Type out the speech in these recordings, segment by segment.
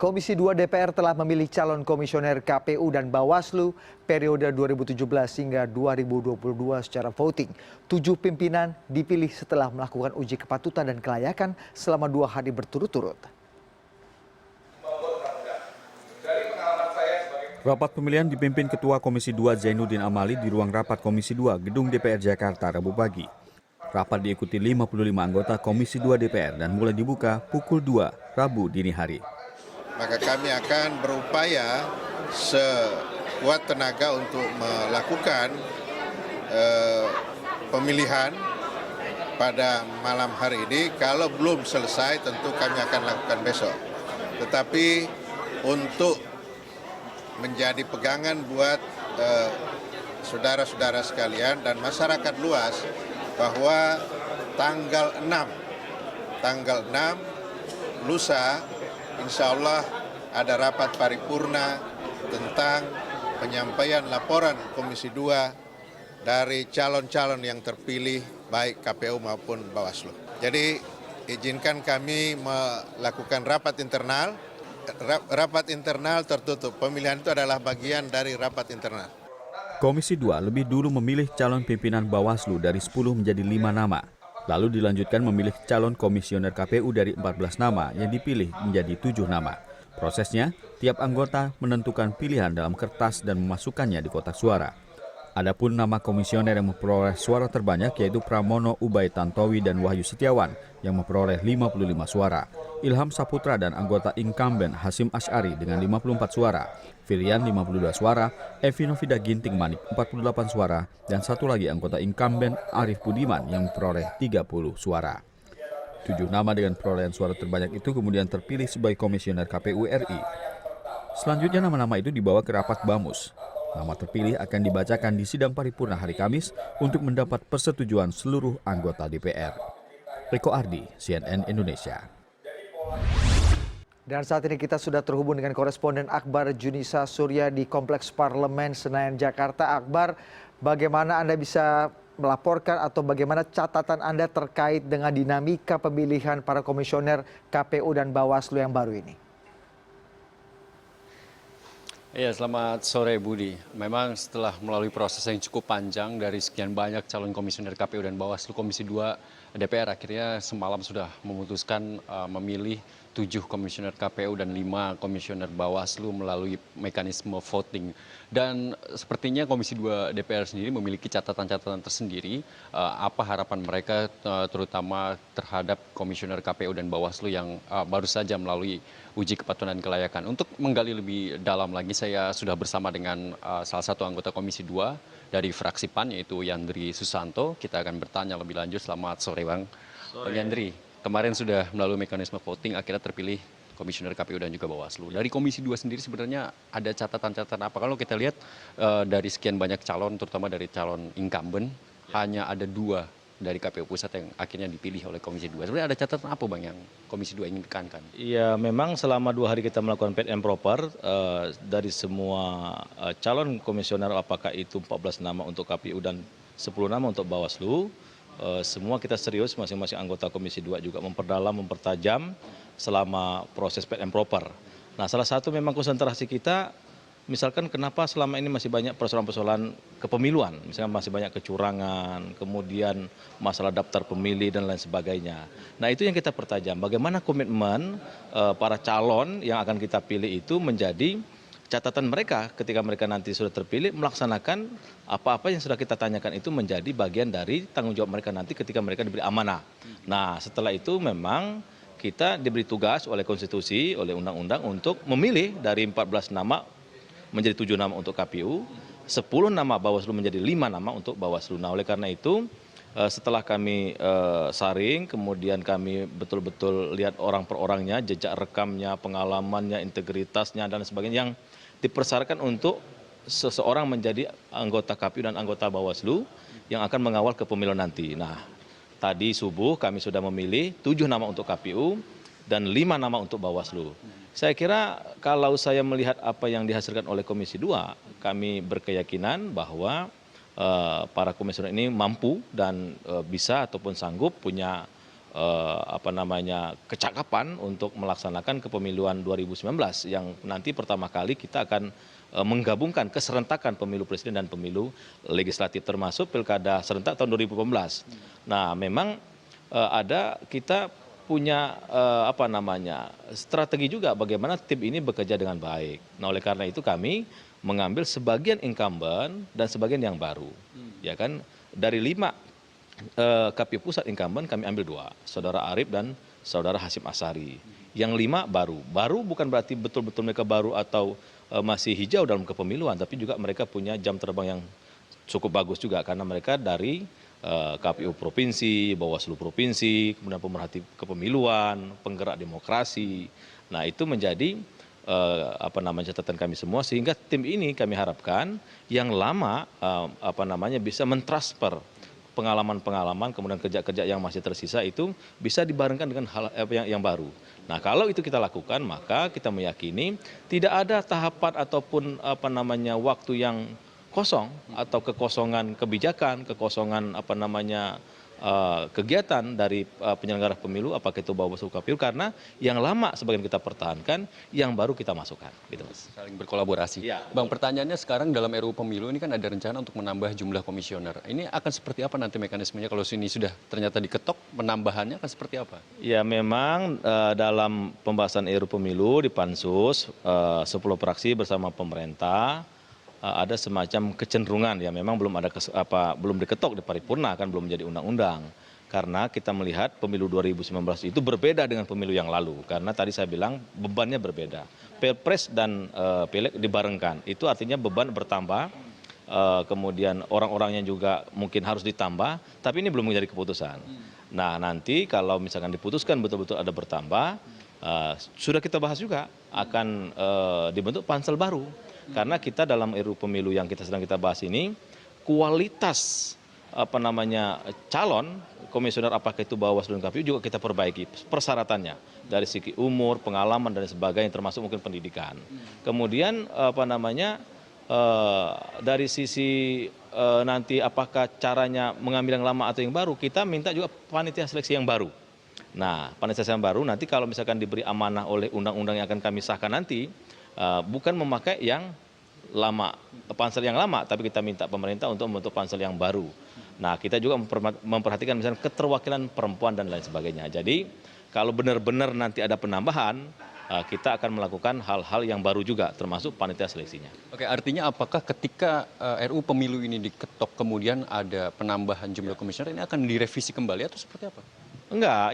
Komisi 2 DPR telah memilih calon komisioner KPU dan Bawaslu periode 2017 hingga 2022 secara voting. 7 pimpinan dipilih setelah melakukan uji kepatutan dan kelayakan selama 2 hari berturut-turut. Rapat pemilihan dipimpin Ketua Komisi 2 Zainuddin Amali di ruang rapat Komisi 2 Gedung DPR Jakarta Rabu pagi. Rapat diikuti 55 anggota Komisi 2 DPR dan mulai dibuka pukul 2 Rabu dini hari. Maka kami akan berupaya sekuat tenaga untuk melakukan pemilihan pada malam hari ini. Kalau belum selesai tentu kami akan lakukan besok. Tetapi untuk menjadi pegangan buat saudara-saudara sekalian dan masyarakat luas bahwa tanggal 6 lusa insya Allah ada rapat paripurna tentang penyampaian laporan Komisi 2 dari calon-calon yang terpilih baik KPU maupun Bawaslu. Jadi izinkan kami melakukan rapat internal. Rapat internal tertutup. Pemilihan itu adalah bagian dari rapat internal. Komisi 2 lebih dulu memilih calon pimpinan Bawaslu dari 10 menjadi 5 nama. Lalu dilanjutkan memilih calon komisioner KPU dari 14 nama yang dipilih menjadi 7 nama. Prosesnya, tiap anggota menentukan pilihan dalam kertas dan memasukkannya di kotak suara. Adapun nama komisioner yang memperoleh suara terbanyak yaitu Pramono Ubaid Tantowi dan Wahyu Setiawan yang memperoleh 55 suara. Ilham Saputra dan anggota incumbent Hasyim Asy'ari dengan 54 suara. Filian 52 suara, Evi Novida Ginting Manik 48 suara, dan satu lagi anggota incumbent Arief Budiman yang memperoleh 30 suara. 7 nama dengan perolehan suara terbanyak itu kemudian terpilih sebagai komisioner KPU RI. Selanjutnya nama-nama itu dibawa ke rapat Bamus. Nama terpilih akan dibacakan di sidang paripurna hari Kamis untuk mendapat persetujuan seluruh anggota DPR. Riko Ardi, CNN Indonesia. Dan saat ini kita sudah terhubung dengan koresponden Akbar Junisa Surya di Kompleks Parlemen Senayan, Jakarta. Akbar, bagaimana Anda bisa melaporkan atau bagaimana catatan Anda terkait dengan dinamika pemilihan para komisioner KPU dan Bawaslu yang baru ini? Ya, selamat sore Budi. Memang setelah melalui proses yang cukup panjang dari sekian banyak calon komisioner KPU dan Bawaslu, Komisi 2 DPR akhirnya semalam sudah memutuskan memilih 7 komisioner KPU dan 5 komisioner Bawaslu melalui mekanisme voting. Dan sepertinya Komisi 2 DPR sendiri memiliki catatan-catatan tersendiri apa harapan mereka terutama terhadap komisioner KPU dan Bawaslu yang baru saja melalui uji kepatutan dan kelayakan. Untuk menggali lebih dalam lagi, saya sudah bersama dengan salah satu anggota Komisi 2 dari fraksi PAN yaitu Yandri Susanto. Kita akan bertanya lebih lanjut. Selamat sore Bang. Bang Yandri, kemarin sudah melalui mekanisme voting akhirnya terpilih komisioner KPU dan juga Bawaslu. Dari Komisi 2 sendiri sebenarnya ada catatan-catatan apa? Kalau kita lihat dari sekian banyak calon, terutama dari calon incumbent, hanya ada 2 dari KPU Pusat yang akhirnya dipilih oleh Komisi 2. Sebenarnya ada catatan apa Bang yang Komisi 2 ingin tekankan? Iya, memang selama 2 hari kita melakukan fit and proper dari semua calon komisioner, apakah itu 14 nama untuk KPU dan 10 nama untuk Bawaslu, semua kita serius, masing-masing anggota Komisi 2 juga memperdalam, mempertajam selama proses fit and proper. Nah, salah satu memang konsentrasi kita, misalkan kenapa selama ini masih banyak persoalan-persoalan kepemiluan, misalnya masih banyak kecurangan, kemudian masalah daftar pemilih dan lain sebagainya. Nah, itu yang kita pertajam, bagaimana komitmen para calon yang akan kita pilih itu menjadi catatan mereka ketika mereka nanti sudah terpilih melaksanakan apa-apa yang sudah kita tanyakan itu menjadi bagian dari tanggung jawab mereka nanti ketika mereka diberi amanah. Nah, setelah itu memang kita diberi tugas oleh konstitusi, oleh undang-undang untuk memilih dari 14 nama menjadi 7 nama untuk KPU, 10 nama Bawaslu menjadi 5 nama untuk Bawaslu. Nah, oleh karena itu setelah kami saring, kemudian kami betul-betul lihat orang per orangnya, jejak rekamnya, pengalamannya, integritasnya dan sebagainya yang dipersyaratkan untuk seseorang menjadi anggota KPU dan anggota Bawaslu yang akan mengawal kepemiluan nanti. Nah, tadi subuh kami sudah memilih 7 nama untuk KPU dan 5 nama untuk Bawaslu. Saya kira kalau saya melihat apa yang dihasilkan oleh Komisi 2, kami berkeyakinan bahwa para komisioner ini mampu dan bisa ataupun sanggup punya kecakapan untuk melaksanakan kepemiluan 2019 yang nanti pertama kali kita akan menggabungkan keserentakan pemilu presiden dan pemilu legislatif termasuk pilkada serentak tahun 2018. Nah, memang kita punya strategi juga bagaimana tim ini bekerja dengan baik. Nah, oleh karena itu kami mengambil sebagian incumbent dan sebagian yang baru. Ya kan, dari 5 KPU pusat incumbent kami ambil 2, Saudara Arief dan Saudara Hasyim Asyari. Yang 5 baru. Baru bukan berarti betul-betul mereka baru atau masih hijau dalam kepemiluan, tapi juga mereka punya jam terbang yang cukup bagus juga karena mereka dari KPU provinsi, Bawaslu provinsi, kemudian pemerhati kepemiluan, penggerak demokrasi. Nah, itu menjadi catatan kami semua sehingga tim ini kami harapkan yang lama bisa mentransfer pengalaman-pengalaman kemudian kerja-kerja yang masih tersisa itu bisa dibarengkan dengan hal yang baru. Nah, kalau itu kita lakukan maka kita meyakini tidak ada tahapan ataupun waktu yang kosong atau kekosongan kebijakan, kekosongan kegiatan dari penyelenggara pemilu apakah itu Bawaslu KPU karena yang lama sebagian kita pertahankan, yang baru kita masukkan gitu Mas. Saling berkolaborasi. Ya. Bang, pertanyaannya sekarang dalam RUU Pemilu ini kan ada rencana untuk menambah jumlah komisioner. Ini akan seperti apa nanti mekanismenya kalau ini sudah ternyata diketok, penambahannya akan seperti apa? Ya, memang dalam pembahasan RUU Pemilu di Pansus 10 fraksi bersama pemerintah ada semacam kecenderungan ya memang belum diketok di paripurna kan belum menjadi undang-undang karena kita melihat pemilu 2019 itu berbeda dengan pemilu yang lalu karena tadi saya bilang bebannya berbeda. Pilpres dan pileg dibarengkan itu artinya beban bertambah kemudian orang-orangnya juga mungkin harus ditambah tapi ini belum menjadi keputusan. Nah, nanti kalau misalkan diputuskan betul-betul ada bertambah sudah kita bahas juga akan dibentuk pansel baru. Karena kita dalam RUU Pemilu yang sedang kita bahas ini kualitas calon komisioner apakah itu Bawaslu dan KPU juga kita perbaiki persyaratannya dari segi umur, pengalaman dan sebagainya termasuk mungkin pendidikan. Kemudian dari sisi nanti apakah caranya mengambil yang lama atau yang baru kita minta juga panitia seleksi yang baru. Nah, panitia seleksi yang baru nanti kalau misalkan diberi amanah oleh undang-undang yang akan kami sahkan nanti bukan memakai yang lama, pansel yang lama, tapi kita minta pemerintah untuk membentuk pansel yang baru. Nah, kita juga memperhatikan misalnya keterwakilan perempuan dan lain sebagainya. Jadi, kalau benar-benar nanti ada penambahan, kita akan melakukan hal-hal yang baru juga, termasuk panitia seleksinya. Oke, artinya apakah ketika RUU Pemilu ini diketok kemudian ada penambahan jumlah komisioner ini akan direvisi kembali atau seperti apa? Enggak,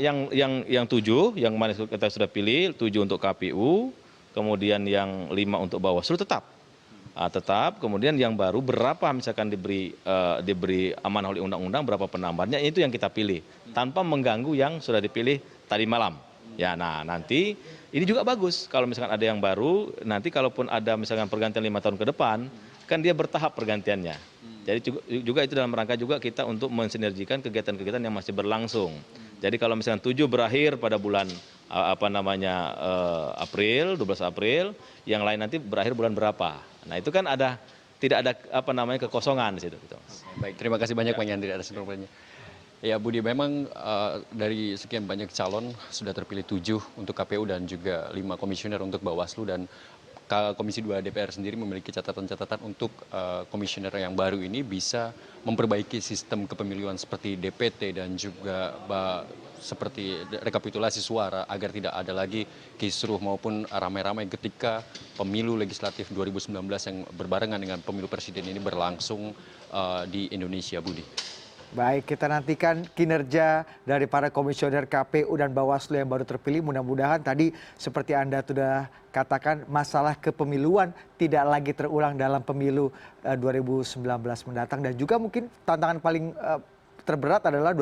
yang 7, yang mana kita sudah pilih, 7 untuk KPU, kemudian yang 5 untuk Bawaslu tetap, kemudian yang baru berapa misalkan diberi amanah oleh undang-undang berapa penambahannya itu yang kita pilih tanpa mengganggu yang sudah dipilih tadi malam. Ya, nah nanti ini juga bagus kalau misalkan ada yang baru nanti kalaupun ada misalkan pergantian 5 tahun ke depan kan dia bertahap pergantiannya. Jadi juga itu dalam rangka juga kita untuk mensinergikan kegiatan-kegiatan yang masih berlangsung. Jadi kalau misalkan 7 berakhir pada bulan April, 12 April, yang lain nanti berakhir bulan berapa. Nah, itu kan tidak ada kekosongan di situ gitu. Baik, terima kasih banyak Bang Yandri atas informasinya. Ya Budi, memang dari sekian banyak calon sudah terpilih 7 untuk KPU dan juga 5 komisioner untuk Bawaslu dan Komisi 2 DPR sendiri memiliki catatan-catatan untuk komisioner yang baru ini bisa memperbaiki sistem kepemiluan seperti DPT dan juga seperti rekapitulasi suara agar tidak ada lagi kisruh maupun ramai-ramai ketika pemilu legislatif 2019 yang berbarengan dengan pemilu presiden ini berlangsung di Indonesia, Budi. Baik, kita nantikan kinerja dari para komisioner KPU dan Bawaslu yang baru terpilih. Mudah-mudahan tadi seperti Anda sudah katakan masalah kepemiluan tidak lagi terulang dalam pemilu 2019 mendatang. Dan juga mungkin tantangan paling terberat adalah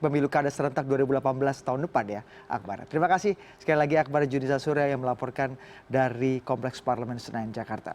pemilu kada serentak 2018 tahun depan ya, Akbar. Terima kasih sekali lagi Akbar Junisa Surya yang melaporkan dari Kompleks Parlemen Senayan, Jakarta.